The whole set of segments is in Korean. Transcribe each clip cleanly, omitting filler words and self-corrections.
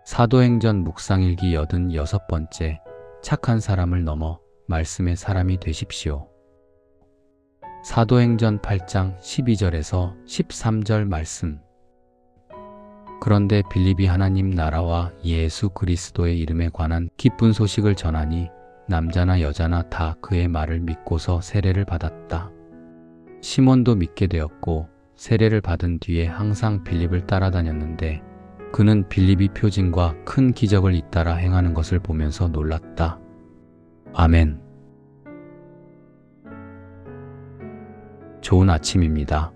사도행전 묵상일기 86번째. 착한 사람을 넘어 말씀의 사람이 되십시오. 사도행전 8장 12절에서 13절 말씀. 그런데 빌립이 하나님 나라와 예수 그리스도의 이름에 관한 기쁜 소식을 전하니 남자나 여자나 다 그의 말을 믿고서 세례를 받았다. 시몬도 믿게 되었고 세례를 받은 뒤에 항상 빌립을 따라다녔는데 그는 빌립이 표징과 큰 기적을 잇따라 행하는 것을 보면서 놀랐다. 아멘. 좋은 아침입니다.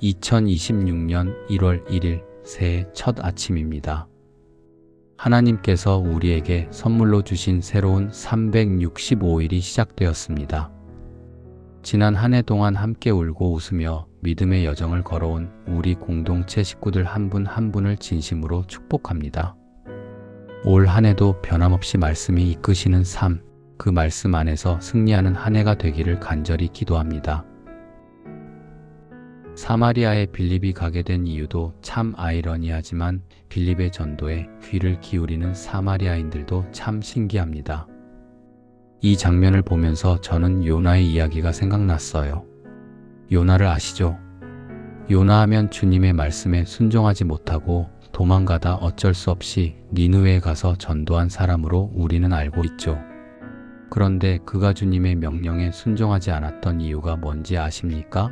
2026년 1월 1일 새해 첫 아침입니다. 하나님께서 우리에게 선물로 주신 새로운 365일이 시작되었습니다. 지난 한 해 동안 함께 울고 웃으며 믿음의 여정을 걸어온 우리 공동체 식구들 한 분 한 분을 진심으로 축복합니다. 올 한 해도 변함없이 말씀이 이끄시는 삶, 그 말씀 안에서 승리하는 한 해가 되기를 간절히 기도합니다. 사마리아에 빌립이 가게 된 이유도 참 아이러니하지만 빌립의 전도에 귀를 기울이는 사마리아인들도 참 신기합니다. 이 장면을 보면서 저는 요나의 이야기가 생각났어요. 요나를 아시죠? 요나 하면 주님의 말씀에 순종하지 못하고 도망가다 어쩔 수 없이 니느웨에 가서 전도한 사람으로 우리는 알고 있죠. 그런데 그가 주님의 명령에 순종하지 않았던 이유가 뭔지 아십니까?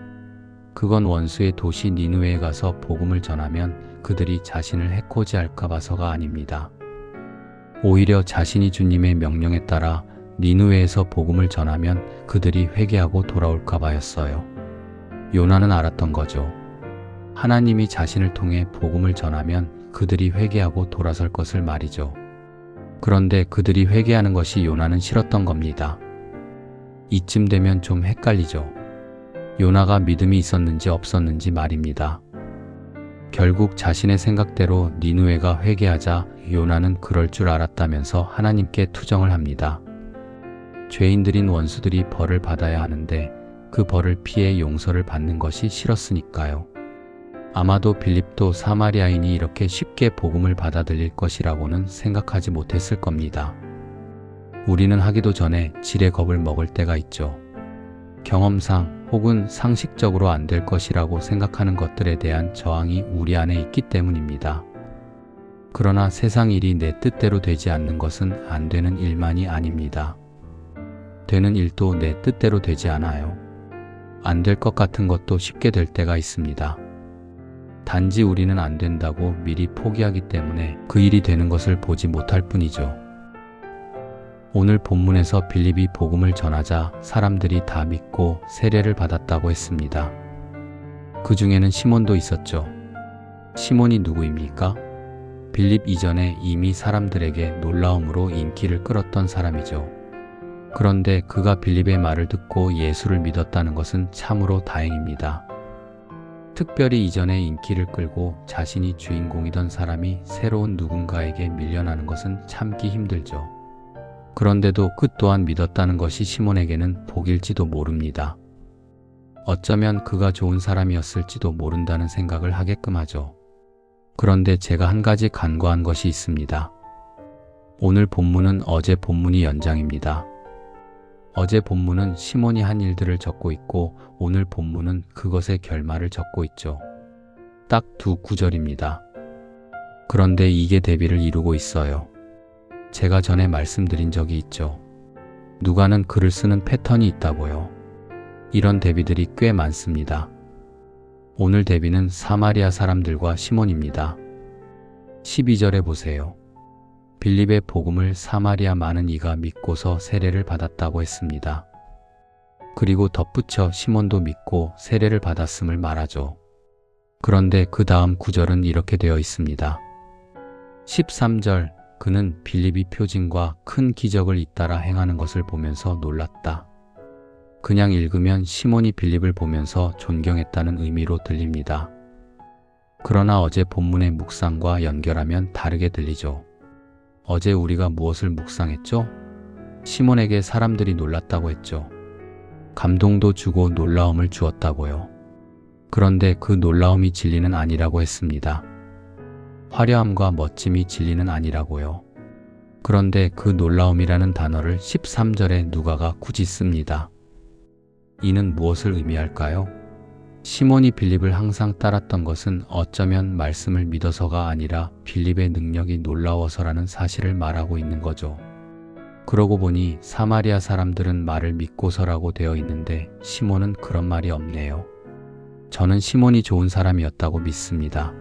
그건 원수의 도시 니느웨에 가서 복음을 전하면 그들이 자신을 해코지할까 봐서가 아닙니다. 오히려 자신이 주님의 명령에 따라 니느웨에서 복음을 전하면 그들이 회개하고 돌아올까 봐였어요. 요나는 알았던 거죠. 하나님이 자신을 통해 복음을 전하면 그들이 회개하고 돌아설 것을 말이죠. 그런데 그들이 회개하는 것이 요나는 싫었던 겁니다. 이쯤 되면 좀 헷갈리죠. 요나가 믿음이 있었는지 없었는지 말입니다. 결국 자신의 생각대로 니느웨가 회개하자 요나는 그럴 줄 알았다면서 하나님께 투정을 합니다. 죄인들인 원수들이 벌을 받아야 하는데 그 벌을 피해 용서를 받는 것이 싫었으니까요. 아마도 빌립도 사마리아인이 이렇게 쉽게 복음을 받아들일 것이라고는 생각하지 못했을 겁니다. 우리는 하기도 전에 지레 겁을 먹을 때가 있죠. 경험상 혹은 상식적으로 안 될 것이라고 생각하는 것들에 대한 저항이 우리 안에 있기 때문입니다. 그러나 세상 일이 내 뜻대로 되지 않는 것은 안 되는 일만이 아닙니다. 되는 일도 내 뜻대로 되지 않아요. 안 될 것 같은 것도 쉽게 될 때가 있습니다. 단지 우리는 안 된다고 미리 포기하기 때문에 그 일이 되는 것을 보지 못할 뿐이죠. 오늘 본문에서 빌립이 복음을 전하자 사람들이 다 믿고 세례를 받았다고 했습니다. 그 중에는 시몬도 있었죠. 시몬이 누구입니까? 빌립 이전에 이미 사람들에게 놀라움으로 인기를 끌었던 사람이죠. 그런데 그가 빌립의 말을 듣고 예수를 믿었다는 것은 참으로 다행입니다. 특별히 이전에 인기를 끌고 자신이 주인공이던 사람이 새로운 누군가에게 밀려나는 것은 참기 힘들죠. 그런데도 그 또한 믿었다는 것이 시몬에게는 복일지도 모릅니다. 어쩌면 그가 좋은 사람이었을지도 모른다는 생각을 하게끔 하죠. 그런데 제가 한 가지 간과한 것이 있습니다. 오늘 본문은 어제 본문이 연장입니다. 어제 본문은 시몬이 한 일들을 적고 있고 오늘 본문은 그것의 결말을 적고 있죠. 딱 두 구절입니다. 그런데 이게 대비를 이루고 있어요. 제가 전에 말씀드린 적이 있죠. 누가는 글을 쓰는 패턴이 있다고요. 이런 대비들이 꽤 많습니다. 오늘 대비는 사마리아 사람들과 시몬입니다. 12절에 보세요. 빌립의 복음을 사마리아 많은 이가 믿고서 세례를 받았다고 했습니다. 그리고 덧붙여 시몬도 믿고 세례를 받았음을 말하죠. 그런데 그 다음 구절은 이렇게 되어 있습니다. 13절, 그는 빌립이 표징과 큰 기적을 잇따라 행하는 것을 보면서 놀랐다. 그냥 읽으면 시몬이 빌립을 보면서 존경했다는 의미로 들립니다. 그러나 어제 본문의 묵상과 연결하면 다르게 들리죠. 어제 우리가 무엇을 묵상했죠? 시몬에게 사람들이 놀랐다고 했죠. 감동도 주고 놀라움을 주었다고요. 그런데 그 놀라움이 진리는 아니라고 했습니다. 화려함과 멋짐이 진리는 아니라고요. 그런데 그 놀라움이라는 단어를 13절에 누가가 굳이 씁니다. 이는 무엇을 의미할까요? 시몬이 빌립을 항상 따랐던 것은 어쩌면 말씀을 믿어서가 아니라 빌립의 능력이 놀라워서라는 사실을 말하고 있는 거죠. 그러고 보니 사마리아 사람들은 말을 믿고서라고 되어 있는데 시몬은 그런 말이 없네요. 저는 시몬이 좋은 사람이었다고 믿습니다.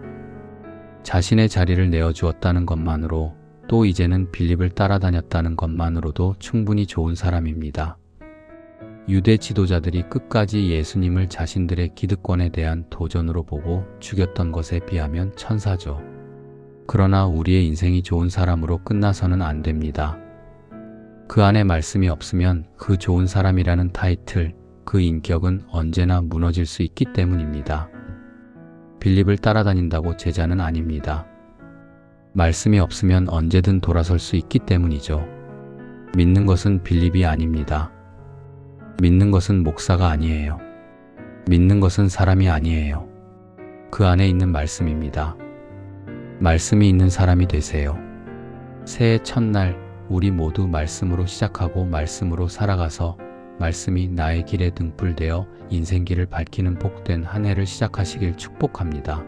자신의 자리를 내어주었다는 것만으로 또 이제는 빌립을 따라다녔다는 것만으로도 충분히 좋은 사람입니다. 유대 지도자들이 끝까지 예수님을 자신들의 기득권에 대한 도전으로 보고 죽였던 것에 비하면 천사죠. 그러나 우리의 인생이 좋은 사람으로 끝나서는 안 됩니다. 그 안에 말씀이 없으면 그 좋은 사람이라는 타이틀, 그 인격은 언제나 무너질 수 있기 때문입니다. 빌립을 따라다닌다고 제자는 아닙니다. 말씀이 없으면 언제든 돌아설 수 있기 때문이죠. 믿는 것은 빌립이 아닙니다. 믿는 것은 목사가 아니에요. 믿는 것은 사람이 아니에요. 그 안에 있는 말씀입니다. 말씀이 있는 사람이 되세요. 새해 첫날 우리 모두 말씀으로 시작하고 말씀으로 살아가서 말씀이 나의 길에 등불되어 인생길을 밝히는 복된 한 해를 시작하시길 축복합니다.